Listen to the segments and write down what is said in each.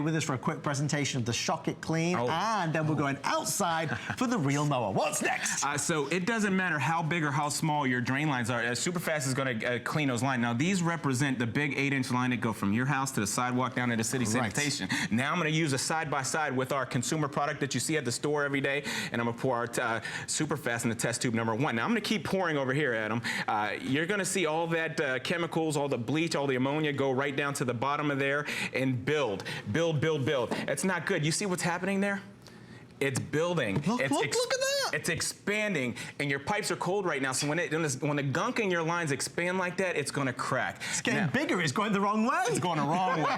with us for a quick presentation of the Shock It Clean, and then we're going outside for the real mower. What's next? So it doesn't matter how big or how small your drain lines are. SuperFast is going to clean those lines. Now these represent the big 8-inch line that go from your house to the sidewalk down to the city sanitation. Now I'm going to use a side-by-side with our consumer product that you see at the store every day, and I'm going to pour our SuperFast in the test tube number 1. Now I'm going to keep pouring over here, Adam. You're going to see all that chemicals, all the bleach, all the ammonia go right down to the bottom of there and build. It's not good. You see what's happening there? It's building. Look at that. It's expanding, and your pipes are cold right now, so when the gunk in your lines expand like that, it's gonna crack. It's getting bigger. It's going the wrong way. It's going the wrong way.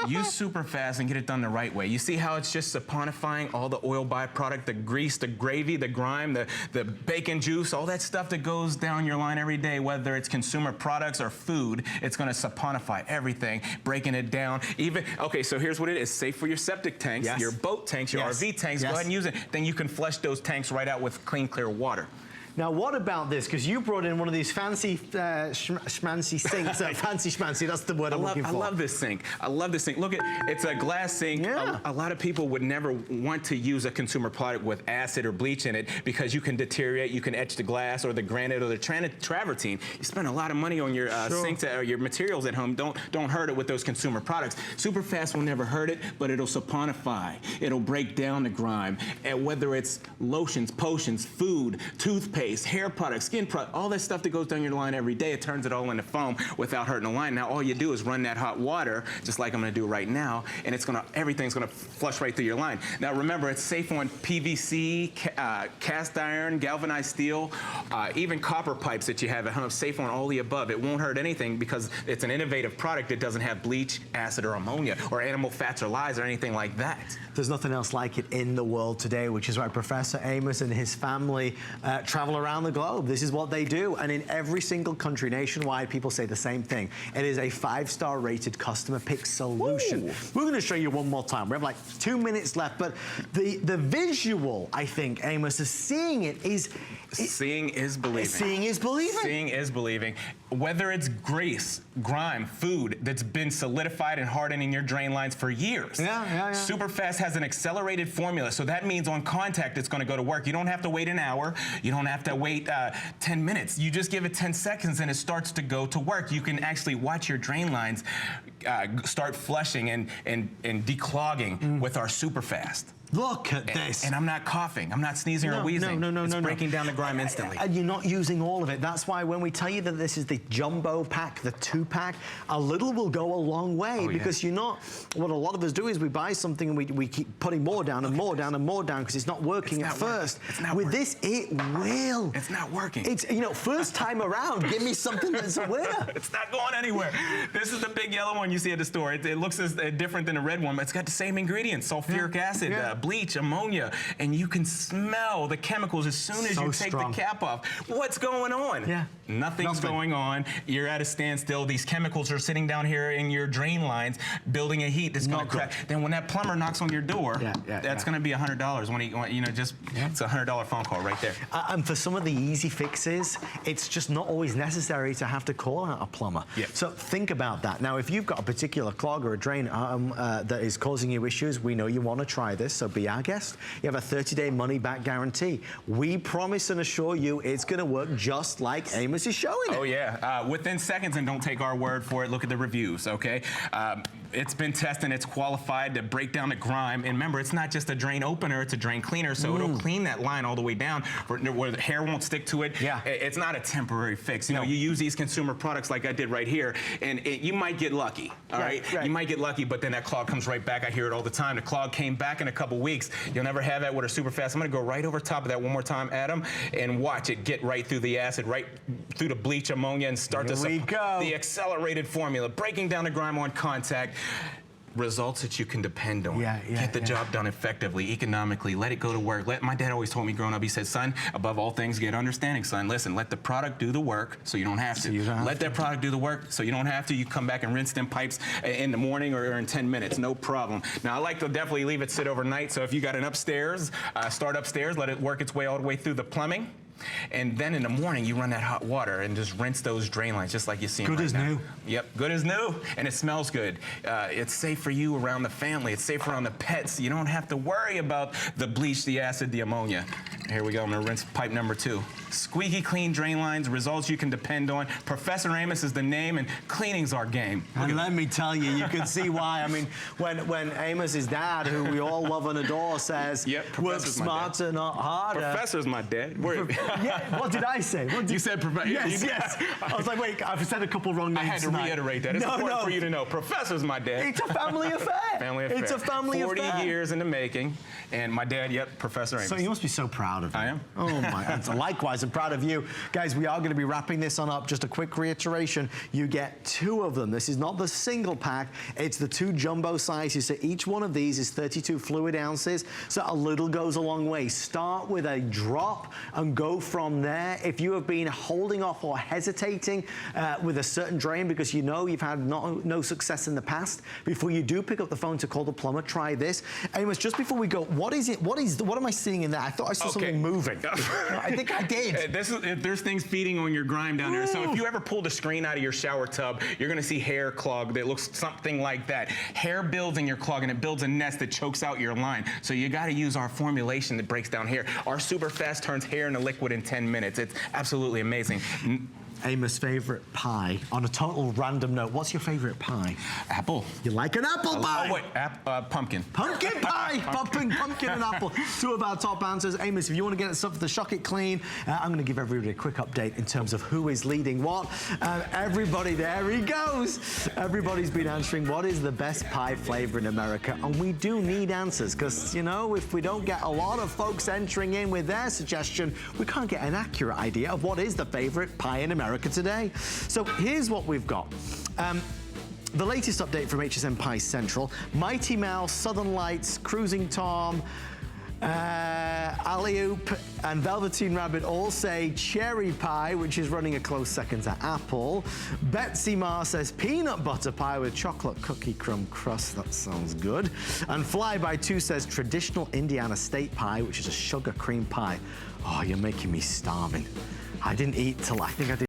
Use SuperFast and get it done the right way. You see how it's just saponifying all the oil byproduct, the grease, the gravy, the grime, the bacon juice, all that stuff that goes down your line every day, whether it's consumer products or food, it's gonna saponify everything, breaking it down. Okay, so here's what it is. Safe for your septic tanks, your boat tanks, your RV tanks. Go ahead and use it. Then you can flush those tanks right out with clean, clear water. Now, what about this? Because you brought in one of these fancy schmancy sinks. Fancy schmancy, that's the word I'm looking for. I love this sink. I love this sink. Look, it's a glass sink. Yeah. A lot of people would never want to use a consumer product with acid or bleach in it because you can deteriorate, you can etch the glass or the granite or the travertine. You spend a lot of money on your sinks or your materials at home. Don't hurt it with those consumer products. SuperFast will never hurt it, but it'll saponify. It'll break down the grime. And whether it's lotions, potions, food, toothpaste, hair products, skin products, all that stuff that goes down your line every day, it turns it all into foam without hurting the line. Now all you do is run that hot water, just like I'm gonna do right now, and everything's gonna flush right through your line. Now remember, it's safe on PVC, cast iron, galvanized steel, even copper pipes that you have at home, safe on all the above. It won't hurt anything because it's an innovative product that doesn't have bleach, acid, or ammonia, or animal fats or lyes or anything like that. There's nothing else like it in the world today, which is why Professor Amos and his family travel around the globe. This is what they do, and in every single country nationwide, people say the same thing. It is a 5-star rated customer pick solution. Ooh. We're going to show you one more time. We have like 2 minutes left, but the visual, I think, Amos, is seeing it is... Seeing is believing. Seeing is believing. Seeing is believing. Whether it's grease, grime, food that's been solidified and hardened in your drain lines for years. SuperFast has an accelerated formula, so that means on contact it's going to go to work. You don't have to wait an hour. You don't have to wait 10 minutes. You just give it 10 seconds and it starts to go to work. You can actually watch your drain lines start flushing and declogging with our SuperFast. Look at this. And I'm not coughing. I'm not sneezing or wheezing. It's breaking down the grime instantly. And you're not using all of it. That's why when we tell you that this is the jumbo pack, the 2-pack, a little will go a long way because you're not, what a lot of us do is we buy something and we keep putting more down and more down and more down because it's not working at first. With this, it will. It's not working. It's, you know, first time around, give me something that's a winner. It's not going anywhere. This is the big yellow one you see at the store. It looks different than the red one, but it's got the same ingredients, sulfuric acid, bleach, ammonia, and you can smell the chemicals as soon as you take the cap off. What's going on? Nothing's going on. You're at a standstill. These chemicals are sitting down here in your drain lines, building a heat that's going to crack. Then when that plumber knocks on your door, that's going to be $100 when he, it's a $100 phone call right there. And for some of the easy fixes, it's just not always necessary to have to call out a plumber. So think about that. Now, if you've got a particular clog or a drain that is causing you issues, we know you want to try this, so be our guest. You have a 30-day money-back guarantee. We promise and assure you it's going to work just like Amos is showing it. Oh, yeah. Within seconds, and don't take our word for it, look at the reviews, okay? It's been tested, it's qualified to break down the grime. And remember, it's not just a drain opener, it's a drain cleaner, so it'll clean that line all the way down where the hair won't stick to it. It's not a temporary fix. You know, you use these consumer products like I did right here, and you might get lucky, all right? You might get lucky, but then that clog comes right back. I hear it all the time. The clog came back in a couple weeks. You'll never have that with a SuperFast. I'm gonna go right over top of that one more time, Adam, and watch it get right through the acid, right through the bleach, ammonia, and start the accelerated formula, breaking down the grime on contact. Results that you can depend on. Get the job done effectively, economically, let it go to work. My dad always told me growing up, he said, son, above all things, get understanding, son. Listen, let the product do the work so you don't have to. Let that product do the work so you don't have to. You come back and rinse them pipes in the morning or in 10 minutes, no problem. Now, I like to definitely leave it sit overnight, so if you got an upstairs, start upstairs, let it work its way all the way through the plumbing. And then in the morning, you run that hot water and just rinse those drain lines, just like you see. Good as new. Yep, good as new, and it smells good. It's safe for you around the family. It's safe around the pets. You don't have to worry about the bleach, the acid, the ammonia. Here we go. I'm gonna rinse pipe number 2. Squeaky clean drain lines, results you can depend on. Professor Amos is the name, and cleaning's our game. And let me tell you, you can see why. I mean, when Amos's dad, who we all love and adore, says, work smarter, not harder. Professor's my dad. Yeah, what did I say? You said professor. Yes. I was like, wait, I've said a couple wrong names. I had to reiterate that. It's important for you to know. Professor's my dad. It's a family affair. Family affair. It's a family 40 affair. 40 years in the making, and my dad, Professor Amos. So you must be so proud of him. I am. Oh my God. So likewise, I'm proud of you. Guys, we are going to be wrapping this on up. Just a quick reiteration. You get 2 of them. This is not the single pack. It's the 2 jumbo sizes. So each one of these is 32 fluid ounces. So a little goes a long way. Start with a drop and go from there. If you have been holding off or hesitating with a certain drain because you know you've had no success in the past, before you do pick up the phone to call the plumber, try this. Amos, just before we go, what am I seeing in there? I thought I saw something moving. I think I did. There's things feeding on your grime down there. So if you ever pull the screen out of your shower tub, you're gonna see hair clog that looks something like that. Hair builds in your clog and it builds a nest that chokes out your line. So you gotta use our formulation that breaks down hair. Our SuperFast turns hair into liquid in 10 minutes. It's absolutely amazing. Amos' favorite pie. On a total random note, what's your favorite pie? Apple. You like an apple pie? Oh, wait, pumpkin. Pumpkin pie! pumpkin and apple. 2 of our top answers. Amos, if you want to get stuff to shock it clean, I'm going to give everybody a quick update in terms of who is leading what. Everybody, there he goes. Everybody's been answering what is the best pie flavor in America. And we do need answers because, you know, if we don't get a lot of folks entering in with their suggestion, we can't get an accurate idea of what is the favorite pie in America today. So here's what we've got. The latest update from HSN Pie Central. Mighty Mouse, Southern Lights, Cruising Tom, Alley-oop and Velveteen Rabbit all say cherry pie, which is running a close second to apple. Betsy Ma says peanut butter pie with chocolate cookie crumb crust. That sounds good. And Fly by 2 says traditional Indiana state pie, which is a sugar cream pie. Oh, you're making me starving. I didn't eat till I think I did.